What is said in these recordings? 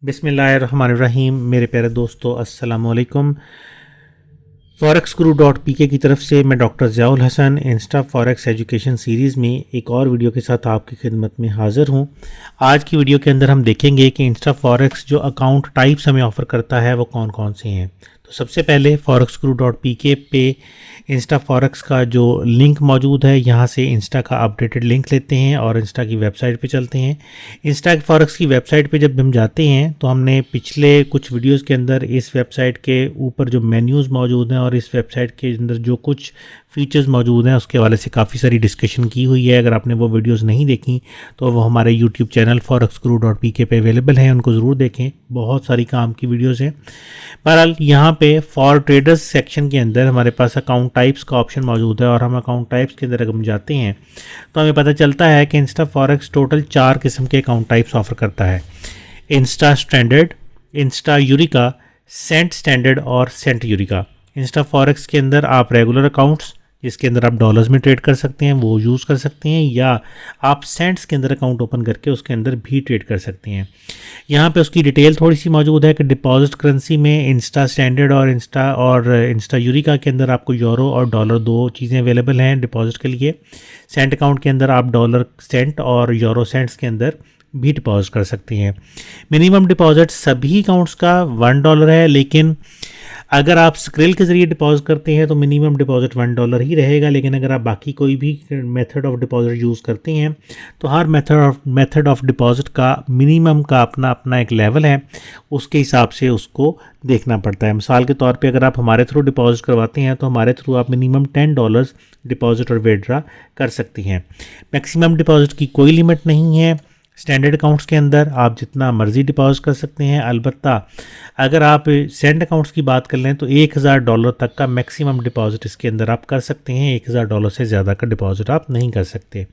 बिस्मिल्लाहिर्रहमानिर्रहीम। मेरे प्यारे दोस्तों, अस्सलाम वालेकुम। forex.guru.pk की तरफ से मैं doctor Ziaul Hasan Insta Forex education series में एक और वीडियो के साथ आपकी खिदमत में हाज़िर हूँ। आज की वीडियो के अंदर हम देखेंगे कि इंस्टा फॉरेक्स जो अकाउंट टाइप्स हमें ऑफ़र करता है वो कौन कौन से हैं। तो सबसे पहले forex.guru.pk पे इंस्टा फॉरेक्स का जो लिंक मौजूद है, यहाँ से इंस्टा का अपडेटेड लिंक लेते हैं और इंस्टा की वेबसाइट पे चलते हैं। इंस्टा फॉरेक्स की वेबसाइट पे जब हम जाते हैं तो हमने पिछले कुछ वीडियोस के अंदर इस वेबसाइट के ऊपर जो मेन्यूज़ मौजूद हैं और इस वेबसाइट के अंदर जो कुछ फीचर्स मौजूद हैं उसके हवाले से काफ़ी सारी डिस्कशन की हुई है। अगर आपने वो वीडियोस नहीं देखी तो वो हमारे यूट्यूब चैनल forex.guru.pk पे अवेलेबल हैं, उनको ज़रूर देखें। बहुत सारी काम की वीडियोस हैं। बहरहाल यहाँ पे फॉर ट्रेडर्स सेक्शन के अंदर हमारे पास अकाउंट टाइप्स का ऑप्शन मौजूद है और हम अकाउंट टाइप्स के अंदर अगर हम जाते हैं तो हमें पता चलता है कि इंस्टा फॉरेक्स टोटल 4 किस्म के अकाउंट टाइप्स ऑफर करता है। Insta Standard, Insta Eureka, cent standard और सेंट यूरिका। इंस्टा फॉरेक्स के अंदर आप रेगुलर अकाउंट्स जिसके अंदर आप डॉलर्स में ट्रेड कर सकते हैं वो यूज़ कर सकते हैं, या आप सेंट्स के अंदर अकाउंट ओपन करके उसके अंदर भी ट्रेड कर सकते हैं। यहाँ पे उसकी डिटेल थोड़ी सी मौजूद है कि डिपॉजिट करेंसी में इंस्टा स्टैंडर्ड और इंस्टा यूरिका के अंदर आपको यूरो और डॉलर दो चीज़ें अवेलेबल हैं डिपॉजिट के लिए। सेंट अकाउंट के अंदर आप डॉलर सेंट और यूरो सेंट्स के अंदर भी डिपॉजिट कर सकते हैं। मिनिमम डिपॉजिट सभी अकाउंट्स का $1 है, लेकिन अगर आप स्क्रिल के ज़रिए डिपॉजिट करते हैं तो मिनिमम डिपॉजिट $1 ही रहेगा। लेकिन अगर आप बाकी कोई भी मेथड ऑफ डिपॉजिट यूज़ करते हैं तो हर मेथड ऑफ डिपॉजिट का मिनिमम का अपना अपना एक लेवल है, उसके हिसाब से उसको देखना पड़ता है। मिसाल के तौर पे अगर आप हमारे थ्रू डिपॉजिट करवाते हैं तो हमारे थ्रू आप मिनिमम $10 डिपॉजिट और विड्रॉ कर सकती हैं। मैक्सिमम डिपॉजिट की कोई लिमिट नहीं है। स्टैंडर्ड अकाउंट्स के अंदर आप जितना मर्ज़ी डिपॉजिट कर सकते हैं। अलबत्ता अगर आप सेंट अकाउंट्स की बात कर लें तो $1000 तक का मैक्सिमम डिपॉजिट इसके अंदर आप कर सकते हैं। $1000 से ज़्यादा का डिपॉजिट आप नहीं कर सकते।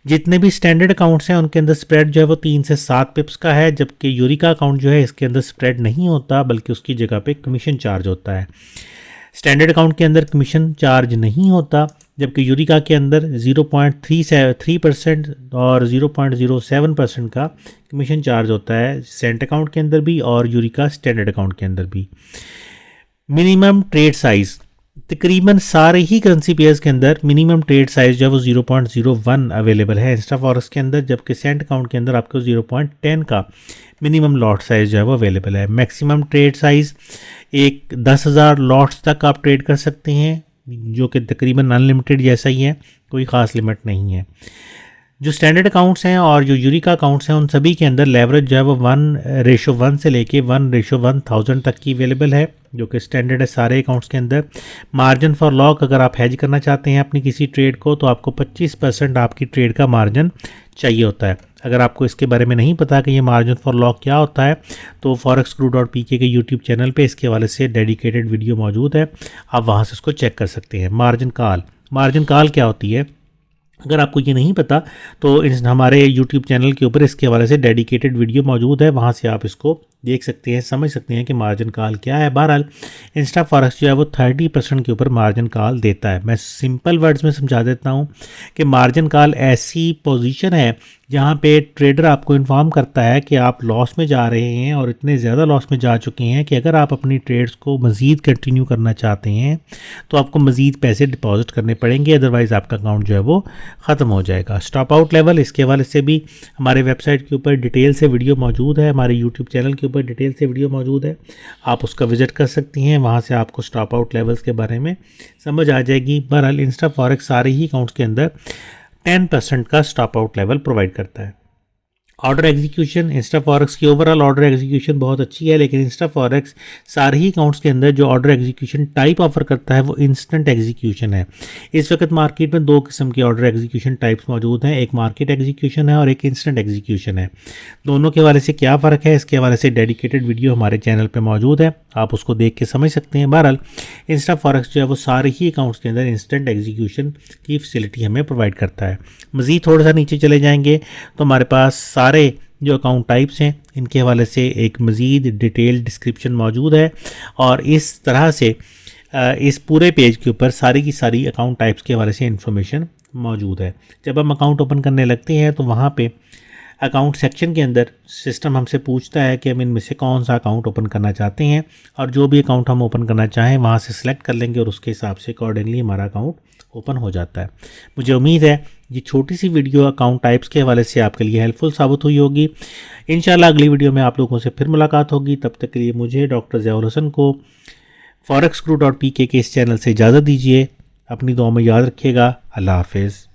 जितने भी स्टैंडर्ड अकाउंट्स हैं उनके अंदर स्प्रेड जो है वो 3 से 7 पिप्स का है, जबकि यूरिका अकाउंट जो है इसके अंदर स्प्रेड नहीं होता बल्कि उसकी जगह पे कमीशन चार्ज होता है। स्टैंडर्ड अकाउंट के अंदर कमीशन चार्ज नहीं होता, जबकि यूरिका के अंदर 0.3% और 0.07% का कमीशन चार्ज होता है, सेंट अकाउंट के अंदर भी और यूरिका स्टैंडर्ड अकाउंट के अंदर भी। मिनिमम ट्रेड साइज़ तकरीबन सारे ही करेंसी पेयर्स के अंदर मिनिमम ट्रेड साइज़ जो है वो 0.01 अवेलेबल है इंस्टा फॉरेक्स के अंदर, जबकि सेंट अकाउंट के अंदर आपको 0.10 का मिनिमम लॉट साइज़ जो है वो अवेलेबल है। मैक्सिमम ट्रेड साइज़ 10,000 लॉट्स तक आप ट्रेड कर सकते हैं, जो कि तकरीबन अनलिमिटेड जैसा ही है, कोई ख़ास लिमिट नहीं है। जो स्टैंडर्ड अकाउंट्स हैं और जो यूरिका अकाउंट्स हैं उन सभी के अंदर लेवरेज जो है वो 1:1 से लेके 1:1000 तक की अवेलेबल है, जो कि स्टैंडर्ड है सारे अकाउंट्स के अंदर। मार्जिन फॉर लॉक अगर आप हेज करना चाहते हैं अपनी किसी ट्रेड को तो आपको 25% आपकी ट्रेड का मार्जिन चाहिए होता है। अगर आपको इसके बारे में नहीं पता कि ये मार्जिन फॉर लॉक क्या होता है तो forex.guru.pk के यूट्यूब चैनल पे इसके हवाले से डेडिकेटेड वीडियो मौजूद है, आप वहाँ से उसको चेक कर सकते हैं। मार्जिन कॉल क्या होती है, अगर आपको ये नहीं पता तो हमारे YouTube चैनल के ऊपर इसके हवाले से डेडिकेटेड वीडियो मौजूद है, वहाँ से आप इसको देख सकते हैं, समझ सकते हैं कि मार्जिन कॉल क्या है। बहरहाल इंस्टा फॉरेक्स जो है वो 30% के ऊपर मार्जिन कॉल देता है। मैं सिंपल वर्ड्स में समझा देता हूँ कि मार्जिन कॉल ऐसी पोजीशन है जहाँ पे ट्रेडर आपको इन्फॉर्म करता है कि आप लॉस में जा रहे हैं और इतने ज़्यादा लॉस में जा चुके हैं कि अगर आप अपनी ट्रेड्स को मज़ीद कंटिन्यू करना चाहते हैं तो आपको मज़ीद पैसे डिपॉजिट करने पड़ेंगे, अदरवाइज़ आपका अकाउंट जो है वो ख़त्म हो जाएगा। स्टॉप आउट लेवल इसके हवाले से भी हमारे वेबसाइट के ऊपर डिटेल से वीडियो मौजूद है, हमारे यूट्यूब चैनल के ऊपर डिटेल से वीडियो मौजूद है, आप उसका विजिट कर सकती हैं, वहाँ से आपको स्टॉप आउट लेवल्स के बारे में समझ आ जाएगी। बहरहाल इंस्टा फॉरेक्स सारे ही अकाउंट्स के अंदर 10% का स्टॉप आउट लेवल प्रोवाइड करता है। ऑर्डर एग्जीक्यूशन इंस्टा फॉरेक्स की ओवरऑल ऑर्डर एग्जीक्यूशन बहुत अच्छी है, लेकिन इंस्टा फॉरेक्स सारे ही अकाउंट्स के अंदर जो ऑर्डर एग्जीक्यूशन टाइप ऑफर करता है वो इंस्टेंट एग्जीक्यूशन है। इस वक्त मार्केट में 2 किस्म के ऑर्डर एग्जीक्यूशन टाइप्स मौजूद हैं, एक मार्केट एग्जीक्यूशन है और एक इंस्टेंट एग्जीक्यूशन है। दोनों के हवाले से क्या फ़र्क है इसके हवाले से डेडिकेटेड वीडियो हमारे चैनल पर मौजूद है, आप उसको देख के समझ सकते हैं। बहरहाल इंस्टा फॉरेक्स जो है वो सारे ही अकाउंट्स के अंदर इंस्टेंट एग्जीक्यूशन की फैसिलिटी हमें प्रोवाइड करता है। मज़ीद थोड़ा सा नीचे चले जाएंगे तो हमारे पास सारे जो अकाउंट टाइप्स हैं इनके हवाले से एक मज़ीद डिटेल डिस्क्रिप्शन मौजूद है और इस तरह से इस पूरे पेज के ऊपर सारी की सारी अकाउंट टाइप्स के हवाले से इंफॉर्मेशन मौजूद है। जब हम अकाउंट ओपन करने लगते हैं तो वहाँ पे अकाउंट सेक्शन के अंदर सिस्टम हमसे पूछता है कि हम इनमें से कौन सा अकाउंट ओपन करना चाहते हैं, और जो भी अकाउंट हम ओपन करना चाहें वहाँ से सिलेक्ट कर लेंगे और उसके हिसाब से अकॉर्डिंगली हमारा अकाउंट ओपन हो जाता है। मुझे उम्मीद है ये छोटी सी वीडियो अकाउंट टाइप्स के हवाले से आपके लिए हेल्पफुल साबित हुई होगी। इंशाल्लाह अगली वीडियो में आप लोगों से फिर मुलाकात होगी। तब तक के लिए मुझे डॉक्टर ज़ियाउल हसन को forexguru.pk के इस चैनल से इजाज़त दीजिए। अपनी दुआ में याद रखिएगा। अल्लाह हाफिज़।